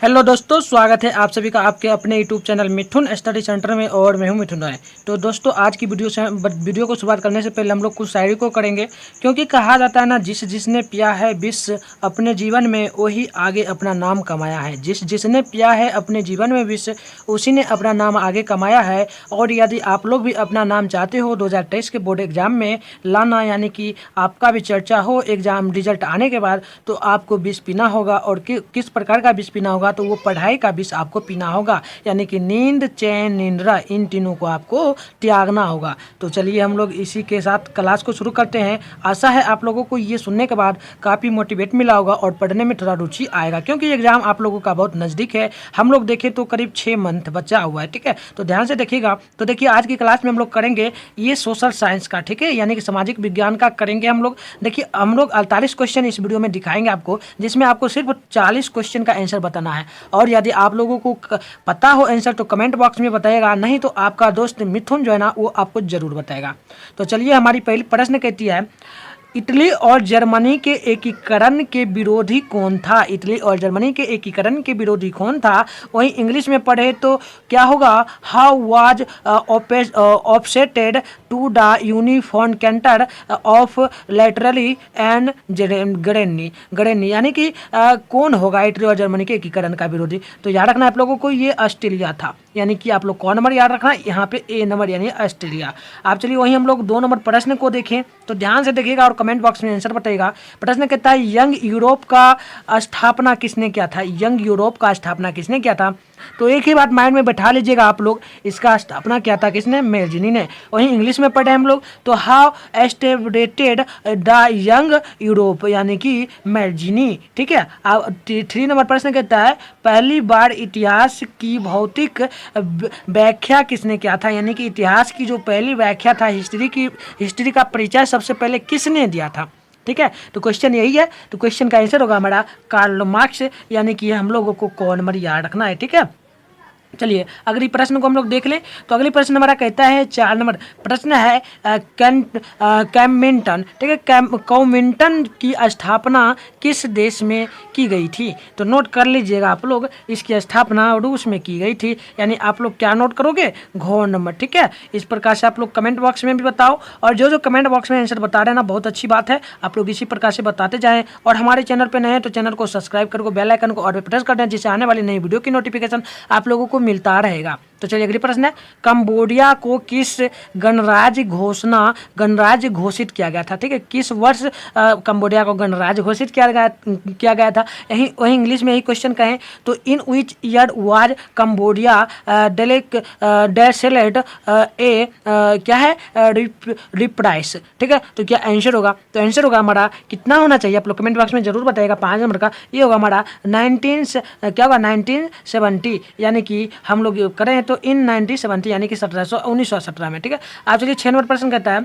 Hello दोस्तों, स्वागत है आप सभी का आपके अपने यूट्यूब चैनल मिथुन स्टडी सेंटर में। और मैं हूं मिथुन राय। तो दोस्तों, आज की वीडियो को शुरुआत करने से पहले हम लोग कुछ शायरी को करेंगे, क्योंकि कहा जाता है ना, जिसने पिया है विष अपने जीवन में वही आगे अपना नाम कमाया है। जिसने पिया है अपने जीवन में विष उसी ने अपना नाम आगे कमाया है। और यदि आप लोग भी अपना नाम चाहते हो 2023 के बोर्ड एग्जाम में लाना, यानी कि आपका भी चर्चा हो एग्जाम रिजल्ट आने के बाद, तो आपको विष पीना होगा। और किस प्रकार का विष पीना होगा, तो वो पढ़ाई का विष आपको पीना होगा, यानी कि नींद, चैन, निंद्रा, इन तीनों को आपको त्यागना होगा। तो चलिए हम लोग इसी के साथ क्लास को शुरू करते हैं। आशा है आप लोगों को ये सुनने के बाद काफ़ी मोटिवेट मिला होगा और पढ़ने में थोड़ा रुचि आएगा, क्योंकि एग्जाम आप लोगों का बहुत नज़दीक है। हम लोग देखें तो करीब 6 मंथ बचा हुआ है, ठीक है। तो ध्यान से देखिएगा। तो देखिए, आज की क्लास में हम लोग करेंगे ये सोशल साइंस का, ठीक है, यानी कि सामाजिक विज्ञान का करेंगे हम लोग। देखिए, हम लोग 48 क्वेश्चन इस वीडियो में दिखाएंगे आपको, जिसमें आपको सिर्फ 40 क्वेश्चन का आंसर बताना है। और यदि आप लोगों को पता हो आंसर तो कमेंट बॉक्स में बताइएगा, नहीं तो आपका दोस्त मिथुन जो है ना, वो आपको जरूर बताएगा। तो चलिए, हमारी पहली प्रश्न कहती है, इटली और जर्मनी के एकीकरण के विरोधी कौन था? इटली और जर्मनी के एकीकरण के विरोधी कौन था? वहीं इंग्लिश में पढ़े तो क्या होगा? How was offsetted to the uniform canter of laterally and granny, यानी कि कौन होगा इटली और जर्मनी के एकीकरण का विरोधी? तो याद रखना आप लोगों को, ये ऑस्ट्रेलिया था। यानी कि आप लोग कौन नंबर याद रखना, यहाँ पे ए नंबर यानी ऑस्ट्रेलिया। आप चलिए वहीं हम लोग 2 नंबर प्रश्न को देखें, तो ध्यान से देखिएगा और कमेंट बॉक्स में आंसर बताइएगा। प्रश्न कहता है, यंग यूरोप का स्थापना किसने किया था? यंग यूरोप का स्थापना किसने किया था? तो एक ही बात माइंड में बैठा लीजिएगा आप लोग, इसका स्थापना किया था किसने? मेरजिनी ने। वहीं इंग्लिश में पढ़े हम लोग तो हाउ एस्टेब्लिटेड द यंग यूरोप, यानी कि मेरजिनी, ठीक है। 3 नंबर प्रश्न कहता है, पहली बार इतिहास की भौतिक व्याख्या किसने किया था? यानी कि इतिहास की जो पहली व्याख्या था, हिस्ट्री का परिचय सबसे पहले किसने दिया था? ठीक है, तो क्वेश्चन यही है। तो क्वेश्चन का आंसर होगा हमारा कार्ल मार्क्स, यानी कि हम लोगों को कौन नंबर याद रखना है, ठीक है। चलिए अगली प्रश्न को हम लोग देख लें। तो अगली प्रश्न हमारा कहता है, 4 नंबर प्रश्न है, कैम्बिंटन, ठीक है, कॉमिंटन की स्थापना किस देश में की गई थी? तो नोट कर लीजिएगा आप लोग, इसकी स्थापना रूस में की गई थी। यानी आप लोग क्या नोट करोगे? घ नंबर, ठीक है। इस प्रकार से आप लोग कमेंट बॉक्स में भी बताओ, और जो कमेंट बॉक्स में आंसर बता रहे हैं ना, बहुत अच्छी बात है। आप लोग इसी प्रकार से बताते जाएं, और हमारे चैनल पर नए हैं तो चैनल को सब्सक्राइब करके बेल आइकन को और प्रेस कर दें, जिससे आने वाली नई वीडियो की नोटिफिकेशन आप लोगों को मिलता रहेगा। तो चलिए अगली प्रश्न है, कंबोडिया को किस गणराज्य घोषित किया गया था? ठीक है, किस वर्ष कंबोडिया को गणराज्य घोषित किया गया था? वही इंग्लिश में यही क्वेश्चन कहें तो, इन विच ईयर वाज कंबोडिया डेसेलेट ए क्या है रिप्राइस, ठीक है। तो क्या आंसर होगा? तो आंसर होगा हमारा, कितना होना चाहिए आप लोग कमेंट बॉक्स में जरूर बताइएगा, 5 नंबर का। ये होगा हमारा 1970, यानी कि हम लोग करें तो इन 1970, यानी कि 1917 में, ठीक है। आप चलिए 6 नंबर प्रश्न कहता है,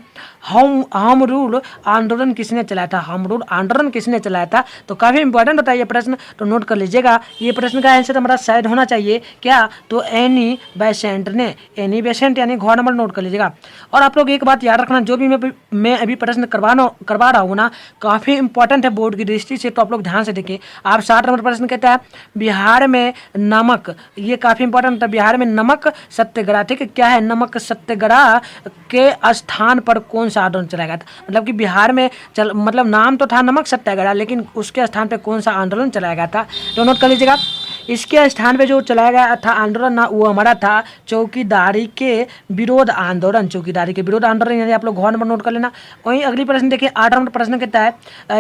होम रूल आंदोलन किसने चलाया था? होम रूल आंदोलन किसने चलाया था? तो काफी इंपॉर्टेंट होता है ये प्रश्न, तो नोट कर लीजिएगा। ये प्रश्न का आंसर हमारा शायद होना चाहिए क्या? तो एनी बेसेंट ने। एनी बेसेंट यानी घ नंबर नोट कर लीजिएगा। और आप लोग एक बात याद रखना, जो भी मैं अभी प्रश्न करवा रहा हूँ ना, काफी इंपॉर्टेंट है बोर्ड की दृष्टि से, तो आप लोग ध्यान से देखिए। आप 60 नंबर प्रश्न कहता है, बिहार में नमक, ये काफी इंपॉर्टेंट है, बिहार में नमक सत्याग्रह, ठीक है, क्या है? नमक सत्याग्रह के स्थान पर कौन सा आंदोलन चलाया गया था? मतलब कि बिहार में मतलब नाम तो था नमक सत्याग्रह, लेकिन उसके स्थान पर कौन सा आंदोलन चलाया गया था? तो नोट कर लीजिएगा। इसके स्थान पे जो चलाया गया था आंदोलन ना, वो हमारा था चौकीदारी के विरोध आंदोलन। चौकीदारी के विरोध आंदोलन, यानी आप लोग घ नंबर नोट कर लेना। वहीं अगली प्रश्न देखिए, 8 नंबर प्रश्न कहता है,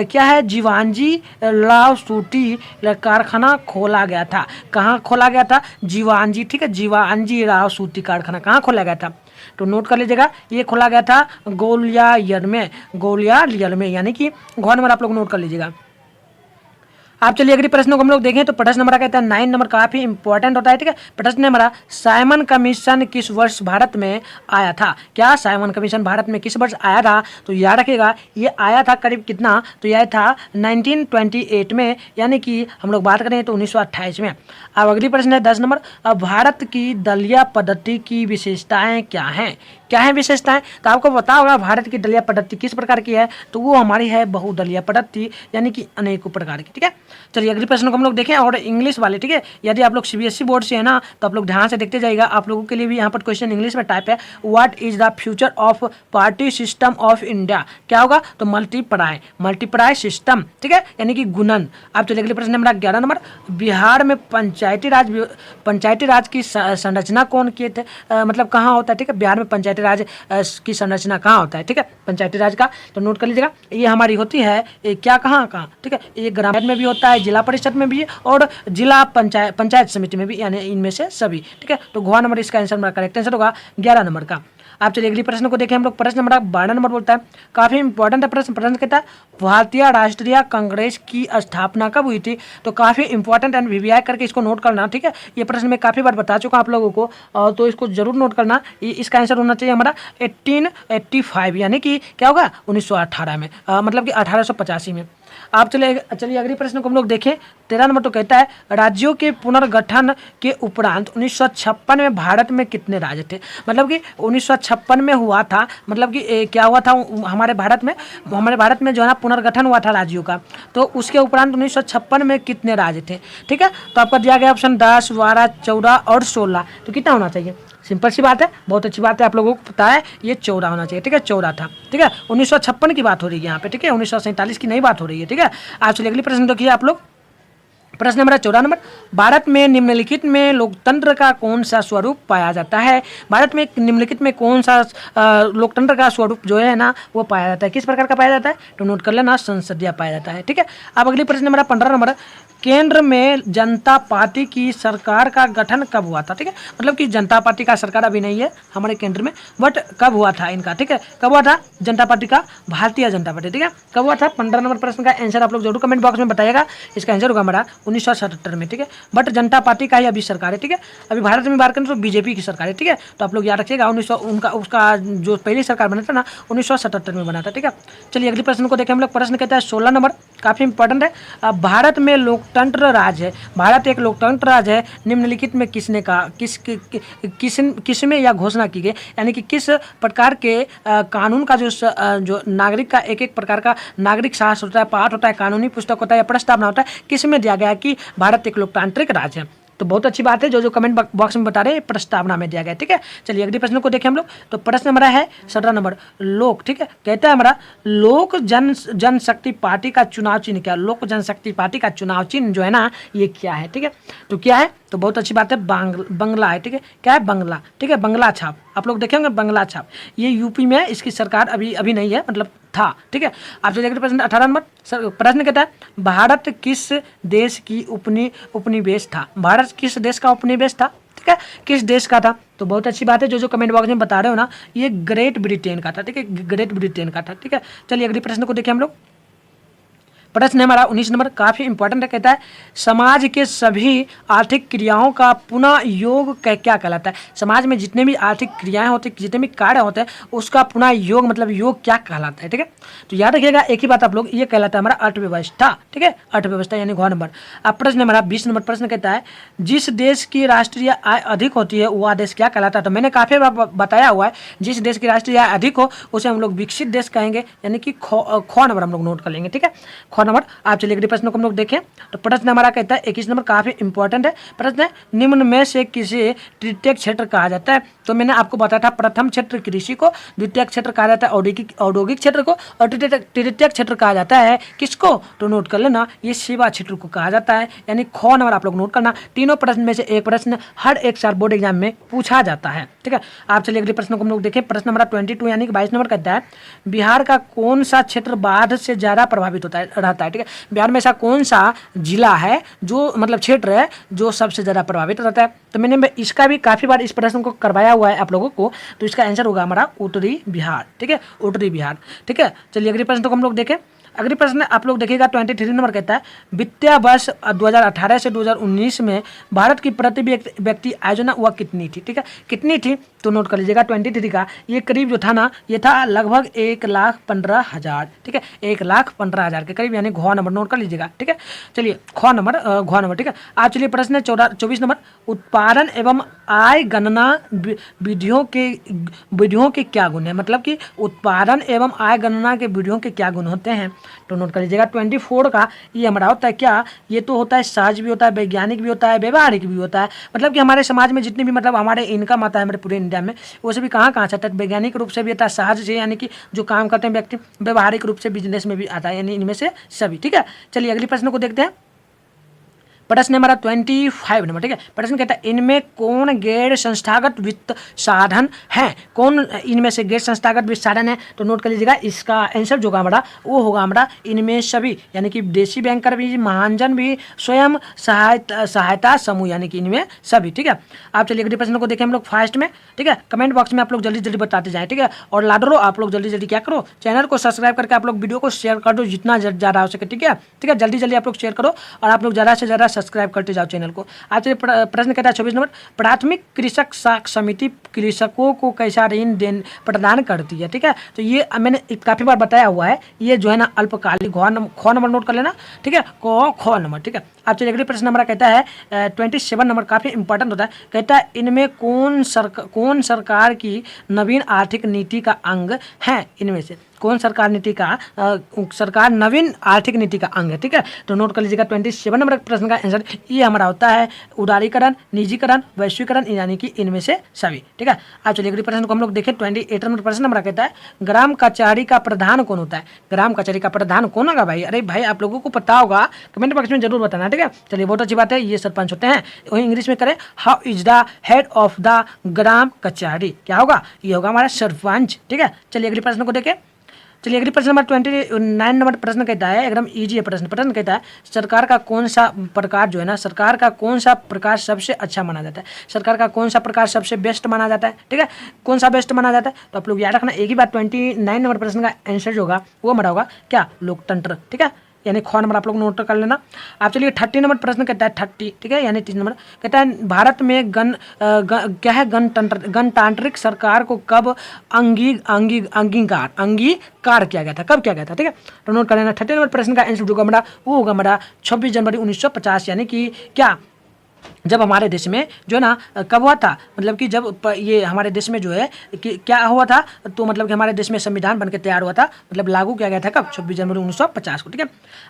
क्या है? जीवांजी लाव सूटी कारखाना खोला गया था। कहाँ खोला गया था? जीवांजी, ठीक है, जीवांजी राव सूती कारखाना कहाँ खोला गया था? तो नोट कर लीजिएगा, ये खोला गया था ग्वालियर में, यानी कि घ नंबर आप लोग नोट कर लीजिएगा। आप चलिए अगली प्रश्न को हम लोग देखें तो प्रश्न हमारा कहता है 9 नंबर, काफी इंपॉर्टेंट होता है, ठीक है। प्रश्न हमारा, साइमन कमीशन किस वर्ष भारत में आया था? क्या साइमन कमीशन भारत में किस वर्ष आया था? तो याद रखिएगा, ये आया था करीब कितना? तो यह था 1928 में, यानी कि हम लोग बात करें तो 1928 में। अब अगली प्रश्न है 10 नंबर, अब भारत की दलिया पद्धति की विशेषताएं क्या हैं? क्या है विशेषताएं, तो आपको पता होगा भारत की दलीय पद्धति किस प्रकार की है, तो वो हमारी है बहुदलीय पद्धति, यानी कि अनेकों प्रकार की। ठीक है, चलिए अगले प्रश्न को हम लोग देखें, और इंग्लिश वाले। ठीक है, यदि आप लोग सीबीएसई बोर्ड से है ना, तो आप लोग ध्यान से देखते जाइएगा, आप लोगों के लिए भी यहाँ पर क्वेश्चन इंग्लिश में टाइप है, what is the future of party system of India. क्या होगा, तो मल्टीप्लाई सिस्टम। ठीक है, यानी कि गुणन। अब चलिए अगले प्रश्न नंबर 11 नंबर, बिहार में पंचायती राज की संरचना कौन किए थे, मतलब कहाँ होता है। ठीक है, बिहार में पंचायती राज की संरचना कहाँ होता है। ठीक है, पंचायती राज का तो नोट कर लीजिएगा, ये हमारी होती है क्या, कहाँ। ठीक है, ये ग्राम पंचायत में भी होता है, जिला परिषद में भी है, और जिला पंचायत समिति में भी, यानी इनमें से सभी। ठीक है, तो घ नंबर इसका आंसर हमारा करेक्ट आंसर होगा 11 नंबर का। आप चलिए अगले प्रश्न को देखें हम लोग, प्रश्न नंबर 12 नंबर बोलता है, काफी इंपॉर्टेंट है प्रश्न कहता है, भारतीय राष्ट्रीय कांग्रेस की स्थापना कब हुई थी। तो काफी इंपॉर्टेंट एंड वीवीआई करके इसको नोट करना। ठीक है, ये प्रश्न मैं काफी बार बता चुका आप लोगों को, तो इसको जरूर नोट करना। इसका आंसर होना चाहिए हमारा 1885, यानी कि क्या होगा 1918 में, मतलब कि 1885 में। आप चलिए अगले प्रश्न को हम लोग देखें, 13 नंबर तो कहता है, राज्यों के पुनर्गठन के उपरांत 1956 में भारत में कितने राज्य थे। मतलब कि 1956 में हुआ था, मतलब कि क्या हुआ था हमारे भारत में जो है ना पुनर्गठन हुआ था राज्यों का, तो उसके उपरांत 1956 में कितने राज्य थे। ठीक है, तो आपका दिया गया ऑप्शन 10, 12, 14 और 16, तो कितना होना चाहिए। सिंपल सी बात है, बहुत अच्छी बात है, आप लोगों को पता है ये 14 होना चाहिए। ठीक है, 14 था। ठीक है, 1956 की बात हो रही है यहाँ पे। ठीक है, 1947 की नहीं बात हो रही है। ठीक है, आप चलिए अगली प्रश्न देखिए आप लोग, प्रश्न नंबर 14 नंबर, भारत में निम्नलिखित में लोकतंत्र का कौन सा स्वरूप पाया जाता है। भारत में निम्नलिखित में कौन सा लोकतंत्र का स्वरूप जो है ना वो पाया जाता है, किस प्रकार का पाया जाता है, तो नोट कर लेना, संसदीय पाया जाता है। ठीक है, अब अगली प्रश्न नंबर 15 नंबर, केंद्र में जनता पार्टी की सरकार का गठन कब हुआ था। ठीक है, मतलब कि जनता पार्टी का सरकार अभी नहीं है हमारे केंद्र में, बट कब हुआ था इनका। ठीक है, कब हुआ था जनता पार्टी का, भारतीय जनता पार्टी। ठीक है, कब हुआ था, 15 नंबर प्रश्न का आंसर आप लोग जरूर कमेंट बॉक्स में बताइएगा। इसका आंसर होगा हमारा 1977 में। ठीक है, बट जनता पार्टी का ही अभी सरकार है। ठीक है, अभी भारत में बात करें तो बीजेपी की सरकार है। ठीक है, तो आप लोग याद रखिएगा, उसका जो पहली सरकार बना था ना 1977 में बना था। ठीक है, चलिए अगले प्रश्न को देखें हम लोग, प्रश्न कहता है 16 नंबर, काफी इंपॉर्टेंट है, भारत में लोकतंत्र राज है, भारत एक लोकतंत्र राज है, निम्नलिखित में किसने कहा, किस में यह घोषणा की गई, यानी कि किस प्रकार के कानून का जो नागरिक का एक प्रकार का नागरिक शास्त्र होता है, पाठ होता है, कानूनी पुस्तक होता है या प्रस्तावना होता है, किस में दिया गया है कि भारत एक लोकतांत्रिक राज्य है। तो बहुत अच्छी बात है, जो कमेंट बॉक्स में बता रहे हैं प्रस्तावना में दिया गया है। ठीक है, चलिए अगले प्रश्न को देखें हम लोग, तो प्रश्न हमारा है 17 नंबर, लोक। ठीक है, कहता है हमारा लोक जनशक्ति पार्टी का चुनाव चिन्ह क्या, लोक जनशक्ति पार्टी का चुनाव चिन्ह जो है ना ये क्या है। ठीक है, तो क्या है, तो बहुत अच्छी बात है, बंगला है। ठीक है, क्या है, बंगला। ठीक है, बंगला छाप आप लोग देखेंगे, बंगला छाप, ये यूपी में है, इसकी सरकार अभी नहीं है, मतलब था। ठीक है, आपसे देखते प्रश्न 18 नंबर, प्रश्न कहता है, भारत किस देश की उपनिवेश था, भारत किस देश का उपनिवेश था। ठीक है, किस देश का था, तो बहुत अच्छी बात है, जो कमेंट बॉक्स में बता रहे हो ना, ये ग्रेट ब्रिटेन का था। ठीक है, ग्रेट ब्रिटेन का था। ठीक है, चलिए अगले प्रश्न को देखें हम लोग, प्रश्न हमारा 19 नंबर, काफी इंपॉर्टेंट है, कहता है समाज के सभी आर्थिक क्रियाओं का पुनः योग क्या कहलाता है। समाज में जितने भी आर्थिक क्रियाएं होती है, जितने भी कार्य होते हैं, उसका पुनः योग मतलब योग क्या कहलाता है। ठीक है, तो याद रखिएगा एक ही बात आप लोग, ये कहलाता है हमारा अर्थव्यवस्था। ठीक है, अर्थव्यवस्था यानी घ नंबर। अब प्रश्न हमारा 20 नंबर, प्रश्न कहता है जिस देश की राष्ट्रीय आय अधिक होती है वह देश क्या कहलाता है। तो मैंने काफी बार बताया हुआ है, जिस देश की राष्ट्रीय आय अधिक हो उसे हम लोग विकसित देश कहेंगे, यानी कि ख नंबर हम लोग नोट कर लेंगे। ठीक है, ख नंबर। आप चलिए अगले प्रश्न को हम लोग देखें, तो प्रश्न हमारा कहता है 21 नंबर, काफी इंपॉर्टेंट है प्रश्न है, निम्न में से किसे तृतीय क्षेत्र कहा जाता है। तो मैंने आपको बताया था, प्रथम क्षेत्र कृषि को, द्वितीय क्षेत्र कहा जाता है औद्योगिक क्षेत्र को, और तृतीय क्षेत्र कहा जाता है किसको, तो नोट कर लेना, ये सेवा क्षेत्र को कहा जाता है, यानी ख नंबर आप लोग नोट करना। तीनों प्रश्न में से एक प्रश्न हर एक साल बोर्ड एग्जाम में पूछा जाता है। ठीक है, आप चलिए अगले प्रश्न को हम लोग देखें, प्रश्न हमारा 22 यानी कि 22 नंबर कहता है, बिहार का कौन सा क्षेत्र बाढ़ से ज्यादा प्रभावित रहता है। ठीक है, बिहार में ऐसा कौन सा जिला है, जो मतलब क्षेत्र है जो सबसे ज्यादा प्रभावित रहता है। तो मैंने इसका भी काफी बार इस प्रश्न को करवाया हुआ है आप लोगों को, तो इसका आंसर होगा हमारा उत्तरी बिहार। ठीक है, उत्तरी बिहार। ठीक है, चलिए अगले प्रश्न को हम लोग देखें, अगले प्रश्न आप लोग देखिएगा 23 नंबर कहता है, वित्तीय वर्ष 2018 से 2019 में भारत की प्रति व्यक्ति आय जो ना वह कितनी थी। ठीक है, कितनी थी, तो नोट कर लीजिएगा 23 का ये करीब जो था ना, ये था लगभग 1,15,000, ठीक है, 1,15,000 के करीब, यानी घ नंबर नोट कर लीजिएगा, ठीक है। चलिए घ नंबर, ठीक है। आज चलिए प्रश्न है 24 नंबर, उत्पादन एवं आय गणना विधियों के क्या गुण है, मतलब कि उत्पादन एवं आय गणना के विधियों के क्या गुण होते हैं। तो नोट कर लीजिएगा 24 का ये हमारा होता है क्या, ये तो होता है सहज भी होता है, वैज्ञानिक भी होता है, व्यवहारिक भी होता है। मतलब कि हमारे समाज में जितनी भी मतलब हमारे इनकम आता है हमारे पूरे इंडिया में, वो सभी कहाँ कहाँ से आता है, वैज्ञानिक रूप से भी आता है, सहज से यानी कि जो काम करते हैं व्यक्ति, व्यवहारिक रूप से बिजनेस में भी आता है, यानी इनमें से सभी, ठीक है। चलिए अगले प्रश्न को देखते हैं। प्रश्न हमारा 25 नंबर, ठीक है। प्रश्न कहता है इनमें कौन गैर संस्थागत वित्त साधन है, कौन इनमें से गैर संस्थागत वित्त साधन है। तो नोट कर लीजिएगा इसका आंसर जो होगा हमारा वो होगा हमारा इनमें सभी, यानी कि देशी बैंकर भी, महाजन भी, स्वयं सहायता समूह, यानी कि इनमें सभी, ठीक है। आप चलिए अगले प्रश्न को देखें हम लोग फास्ट में, ठीक है। कमेंट बॉक्स में आप लोग जल्दी जल्दी बताते जाएं, ठीक है। और लाडरो आप लोग जल्दी जल्दी क्या करो, चैनल को सब्सक्राइब करके आप लोग वीडियो को शेयर कर दो जितना ज़्यादा हो सके, ठीक है, ठीक है। जल्दी जल्दी आप लोग शेयर करो और आप लोग ज़्यादा से ज़्यादा सब्सक्राइब करते जाओ चैनल को। आज ये प्रश्न कहता है 24 नंबर, प्राथमिक कृषक साख समिति कृषकों को कैसा ऋण प्रदान करती है, ठीक है। तो ये मैंने काफ़ी बार बताया हुआ है, ये जो है ना अल्पकालिक, ख नंबर नोट कर लेना, ठीक है, ख नंबर, ठीक है। आप चलिए अगले प्रश्न हमारा कहता है 27 नंबर, काफ़ी इंपॉर्टेंट होता है। कहता है इनमें कौन सरकार की नवीन आर्थिक नीति का अंग है, इनमें से कौन सरकार नवीन आर्थिक नीति का अंग है, ठीक है। तो नोट कर लीजिएगा 27 नंबर प्रश्न का आंसर ये हमारा होता है उदारीकरण, निजीकरण, वैश्वीकरण, यानी कि इनमें से सभी, ठीक है। आप चलिए अगले प्रश्न को हम लोग देखें। 28 नंबर प्रश्न हमारा कहता है ग्राम कचहरी का प्रधान कौन होता है, ग्राम कचहरी का प्रधान कौन होगा भाई, अरे भाई आप लोगों को पता होगा, कमेंट बॉक्स में जरूर बताना, ठीक है। चलिए बहुत अच्छी बात है, ये सरपंच होते हैं। वही इंग्लिश में करें, how is the head of the Gram Kachahari, क्या होगा, ये होगा हमारा सरपंच, ठीक है। चलिए अगले प्रश्न को देखें। चलिए अगले प्रश्न नंबर 29 नंबर प्रश्न कहता है, एकदम इजी है प्रश्न कहता है सरकार का कौन सा प्रकार जो है ना, सरकार का कौन सा प्रकार सबसे अच्छा माना जाता है, सरकार का कौन सा प्रकार सबसे बेस्ट माना जाता है, ठीक है, कौन सा बेस्ट माना जाता है। तो आप लोग याद रखना एक ही बात, 29 नंबर प्रश्न का आंसर जो होगा वो हमारा होगा क्या, लोकतंत्र, ठीक है, यानी ख नंबर आप लोग नोट कर लेना। आप चलिए 30 नंबर प्रश्न कहता है 30, ठीक है, यानी 3 नंबर कहता है भारत में क्या है गणतांत्रिक सरकार को कब अंगीकार किया गया था, कब किया गया था, ठीक है। तो नोट कर लेना 30 नंबर प्रश्न का आंसर जो होगा हमारा वो होगा हमारा 26 जनवरी 1950, यानी कि क्या, जब हमारे देश में जो है ना कब हुआ था, मतलब कि जब ये हमारे देश में जो है कि क्या हुआ था, तो मतलब कि हमारे देश में संविधान बनकर तैयार हुआ था, मतलब लागू किया गया था कब, 26 जनवरी 1950 को, ठीक है।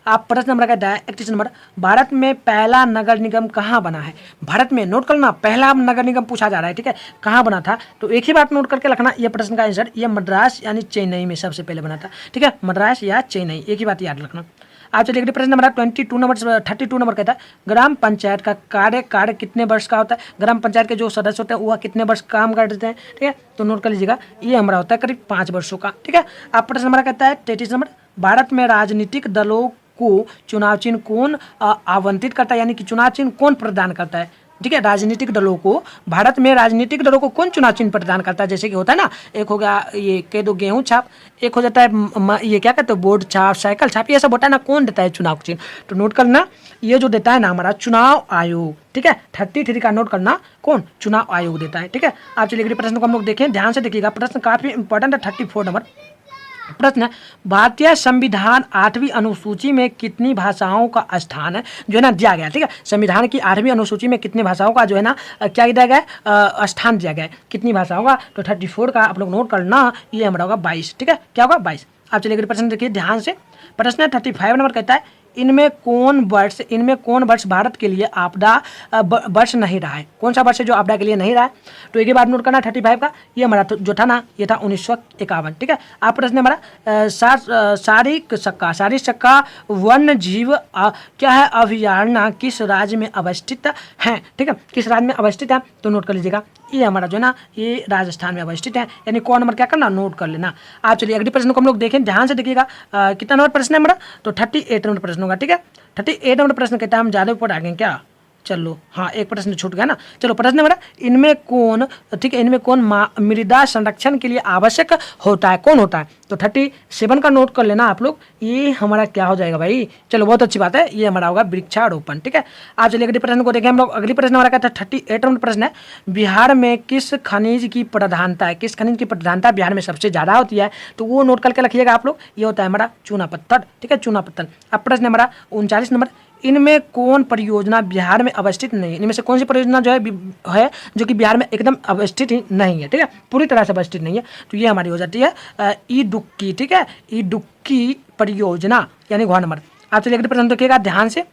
आप प्रश्न नंबर कहता है 31 नंबर, भारत में पहला नगर निगम कहाँ बना है, भारत में नोट करना पहला नगर निगम पूछा जा रहा है, ठीक है, कहाँ बना था। तो एक ही बात नोट करके रखना, ये प्रश्न का आंसर ये मद्रास यानी चेन्नई में सबसे पहले बना था, ठीक है, मद्रास या चेन्नई, एक ही बात याद रखना। आप चलिए अगले प्रश्न नंबर 32 नंबर कहता है ग्राम पंचायत का कार्य कितने वर्ष का होता है, ग्राम पंचायत के जो सदस्य होते हैं वह कितने वर्ष काम करते हैं, ठीक है। तो नोट कर लीजिएगा ये हमारा होता है करीब 5 वर्षों का, ठीक है। आप प्रश्न नंबर कहता है 33 नंबर, भारत में राजनीतिक दलों को चुनाव चिन्ह कौन आवंटित करता है, यानी कि चुनाव चिन्ह कौन प्रदान करता है, ठीक है। राजनीतिक दलों को, भारत में राजनीतिक दलों को कौन चुनाव चिन्ह प्रदान करता है, जैसे कि होता है ना, एक हो गया ये कह दो गेहूं छाप, एक हो जाता है ये क्या कहते हैं बोर्ड छाप, साइकिल छाप, ये सब होता है ना, कौन देता है चुनाव चिन्ह। तो नोट करना ये जो देता है ना हमारा चुनाव आयोग, ठीक है, 33 का नोट करना कौन, चुनाव आयोग देता है, ठीक है। आप चलिए अगले प्रश्न को हम लोग देखें, ध्यान से देखिएगा, प्रश्न काफी इंपॉर्टेंट है। 34 नंबर प्रश्न है भारतीय संविधान 8वीं अनुसूची में कितनी भाषाओं का स्थान है जो है ना दिया गया, ठीक है। संविधान की 8वीं अनुसूची में कितनी भाषाओं का जो है ना क्या दिया गया है, स्थान दिया गया है, कितनी भाषाओं का। तो 34 का आप लोग नोट करना, ये हमारा होगा 22, ठीक है, क्या होगा 22। आप चलिए अगले प्रश्न देखिए ध्यान से। प्रश्न 35 नंबर कहता है इनमें कौन वर्ष भारत के लिए आपदा वर्ष नहीं रहा है, कौन सा वर्ष है जो आपदा के लिए नहीं रहा है। तो एक ही बात नोट करना 35 का, ये हमारा जो था ना ये था 1951, ठीक है। आप प्रश्न हमारा शारीरिक सक्का वन्य जीव क्या है अभयारण्य किस राज्य में अवस्थित है, ठीक है, किस राज्य में अवस्थित है। तो नोट कर लीजिएगा ये हमारा जो है ना ये राजस्थान में अवस्थित है, यानी कौन नंबर क्या करना नोट कर लेना। आप चलिए अगले प्रश्न को हम लोग देखें, ध्यान से देखिएगा कितना नंबर प्रश्न है हमारा, तो 38 नंबर प्रश्न होगा, ठीक है। 38 नंबर प्रश्न कहता है हम जादवपुर आ गए क्या, चलो हाँ, एक प्रश्न छूट गया ना। चलो प्रश्न हमारा, इनमें कौन, ठीक है, इनमें कौन मृदा संरक्षण के लिए आवश्यक होता है, कौन होता है? तो 37 का नोट कर लेना आप लोग। ये हमारा क्या हो जाएगा भाई? चलो बहुत अच्छी बात है, ये हमारा होगा वृक्षारोपण। ठीक है, आप चलिए अगले प्रश्न को देखें हम लोग। अगली प्रश्न हमारा क्या था? 38 नंबर प्रश्न है, बिहार में किस खनिज की प्रधानता है? किस खनिज की प्रधानता बिहार में सबसे ज्यादा होती है? तो वो नोट करके रखिएगा आप लोग। ये होता है हमारा चूना पत्थर। ठीक है, चूना पत्थर। अब प्रश्न हमारा 39 नंबर, इनमें कौन परियोजना बिहार में अवस्थित नहीं है? इनमें से कौन सी परियोजना जो है जो कि बिहार में एकदम अवस्थित ही नहीं है? ठीक है, पूरी तरह से अवस्थित नहीं है। तो ये हमारी हो जाती है इडुक्की। ठीक है, इडुक्की परियोजना यानी घ नंबर। आप चलिए अगले प्रश्न देखिएगा ध्यान से।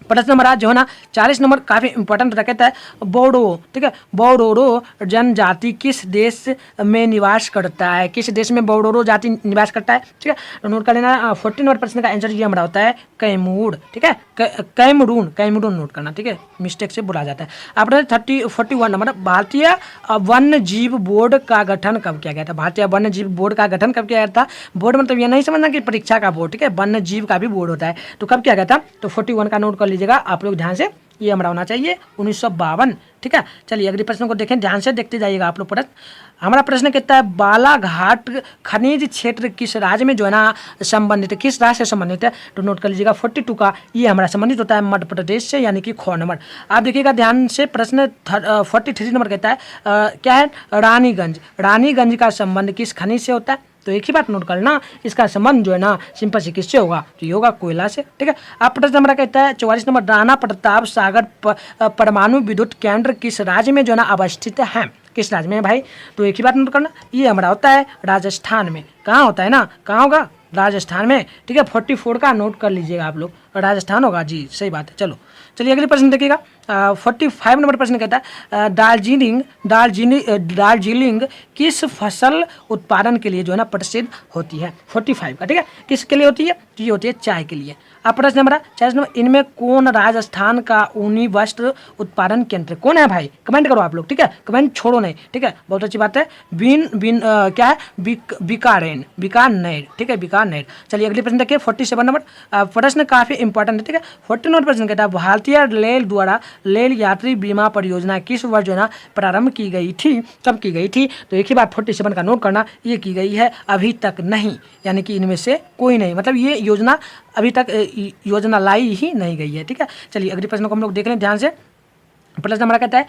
प्रश्न नंबर आज जो है ना 40 नंबर काफी इंपॉर्टेंट कहता है, बोडो। ठीक है, बोडोरो जनजाति किस देश में निवास करता है? किस देश में बोडोरो जाति निवास करता है? ठीक है, तो नोट कर लेना। 40 नंबर प्रश्न का आंसर ये हमारा होता है कैमूर। ठीक है, कैमरून, कैमरून नोट करना। ठीक है, मिस्टेक से बोला जाता है। आप 41 नंबर, भारतीय वन्य जीव बोर्ड का गठन कब किया गया था? भारतीय वन्य जीव बोर्ड का गठन कब किया गया था? बोर्ड मतलब ये नहीं समझना कि परीक्षा का बोर्ड। ठीक है, वन्य जीव का भी बोर्ड होता है। तो कब किया गया था? तो 41 का नोट कर लीजिएगा आप लोग ध्यान से। ये हमारा होना चाहिए 1952। ठीक है, चलिए अगले प्रश्न को देखें, ध्यान से देखते जाइएगा आप लोग। प्रश्न हमारा प्रश्न कहता है, बालाघाट खनिज क्षेत्र किस राज्य में जो है ना संबंधित है? किस राज्य से संबंधित है? तो नोट कर लीजिएगा 42 का, ये हमारा संबंधित होता है मध्य प्रदेश से, यानी कि ख नंबर। आप देखिएगा ध्यान से, प्रश्न 43 नंबर कहता है क्या है? रानीगंज। रानीगंज का संबंध किस खनिज से होता है? तो एक ही बात नोट करना, इसका संबंध जो है ना सिंपल से किससे होगा? तो ये होगा कोयला से। ठीक है, अब प्रश्न हमारा कहता है 44 नंबर, राणा प्रताप सागर परमाणु विद्युत केंद्र किस राज्य में जो है ना अवस्थित है? किस राज्य में है भाई? तो एक ही बात नोट करना, ये हमारा होता है राजस्थान में। कहाँ होता है ना, कहाँ होगा? राजस्थान में। ठीक है, 44 का नोट कर लीजिएगा आप लोग, राजस्थान होगा जी, सही बात है। चलो चलिए अगले प्रश्न देखिएगा। 45 नंबर प्रश्न कहता है, दार्जिलिंग किस फसल उत्पादन के लिए जो है ना प्रसिद्ध होती है? 45 का। ठीक है, किसके लिए होती है? तो ये होती है चाय के लिए। अब प्रश्न हमारा 40 नंबर, इनमें कौन राजस्थान का ऊनी वस्त्र उत्पादन केंद्र कौन है भाई? कमेंट करो आप लोग। ठीक है, कमेंट छोड़ो नहीं। ठीक है, बहुत अच्छी बात है। क्या है? बीकानेर। ठीक है, बीकानेर। चलिए अगले प्रश्न देखिए 47 नंबर। प्रश्न काफी इंपॉर्टेंट है। ठीक है, 49 नंबर प्रश्न कहता है, भारतीय रेल द्वारा रेल यात्री बीमा परियोजना किस वर्ष जो है ना प्रारंभ की गई थी? कब की गई थी? तो एक ही बात 47 का नोट करना, ये की गई है अभी तक नहीं, यानी कि इनमें से कोई नहीं, मतलब ये योजना अभी तक योजना लाई ही नहीं गई है। ठीक है, चलिए अगले प्रश्न को हम लोग देख लें ध्यान से। प्रश्न हमारा कहता है,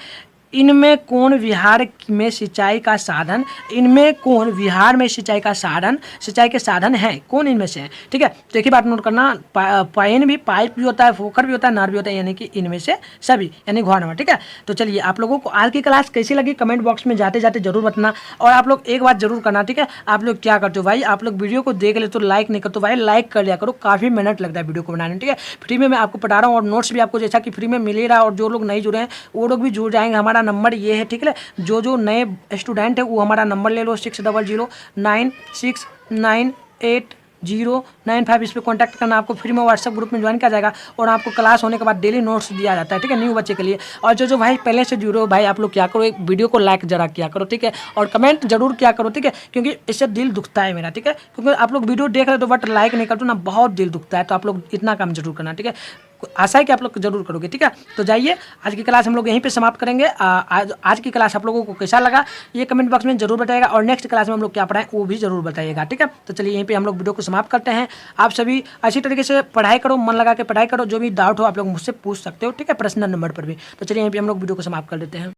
इनमें कौन बिहार में सिंचाई का साधन? इनमें कौन बिहार में सिंचाई का साधन, सिंचाई के साधन है? कौन इनमें से है? ठीक है, तो एक ही बात नोट करना, पाइन भी, पाइप भी होता है, फोकर भी होता है, नर भी होता है, यानी कि इनमें से सभी, यानी घ नंबर। ठीक है, तो चलिए आप लोगों को आज की क्लास कैसी लगी कमेंट बॉक्स में जाते जाते जरूर बताना। और आप लोग एक बात जरूर करना, ठीक है, आप लोग क्या करते हो भाई, आप लोग वीडियो को देख ले तो लाइक नहीं करते भाई, लाइक कर लिया करो, काफ़ी मेहनत लगता है वीडियो को बनाने। ठीक है, फ्री में मैं आपको पढ़ा रहा हूँ और नोट्स भी आपको जैसा कि फ्री में मिल ही रहा है, और जो लोग नहीं जुड़े हैं वो लोग भी जुड़ जाएंगे। हमारा नंबर ये है, ठीक है, जो नए स्टूडेंट है वो हमारा नंबर ले लो 6009698095, इस पर कॉन्टैक्ट करना, आपको फ्री में व्हाट्सएप ग्रुप में ज्वाइन किया जाएगा और आपको क्लास होने के बाद डेली नोट्स दिया जाता है। ठीक है, न्यू बच्चे के लिए। और जो भाई पहले से जुड़े हो भाई, आप लोग क्या करो, एक वीडियो को लाइक जरा किया करो। ठीक है, और कमेंट जरूर किया करो। ठीक है, क्योंकि इससे दिल दुखता है मेरा। ठीक है, क्योंकि आप लोग वीडियो देख रहे हो तो बट लाइक नहीं करते ना, बहुत दिल दुखता है। तो आप लोग इतना काम जरूर करना। ठीक है, आशा है कि आप लोग जरूर करोगे। ठीक है, तो जाइए, आज की क्लास हम लोग यहीं पे समाप्त करेंगे। आज की क्लास आप लोगों को कैसा लगा ये कमेंट बॉक्स में जरूर बताइएगा, और नेक्स्ट क्लास में हम लोग क्या पढ़ाएं वो भी जरूर बताइएगा। ठीक है, तो चलिए यहीं पे हम लोग वीडियो को समाप्त करते हैं। आप सभी अच्छी तरीके से पढ़ाई करो, मन लगा के पढ़ाई करो, जो भी डाउट हो आप लोग मुझसे पूछ सकते हो। ठीक है, पर्सनल नंबर पर भी। तो चलिए यहीं पे हम लोग वीडियो को समाप्त कर देते हैं।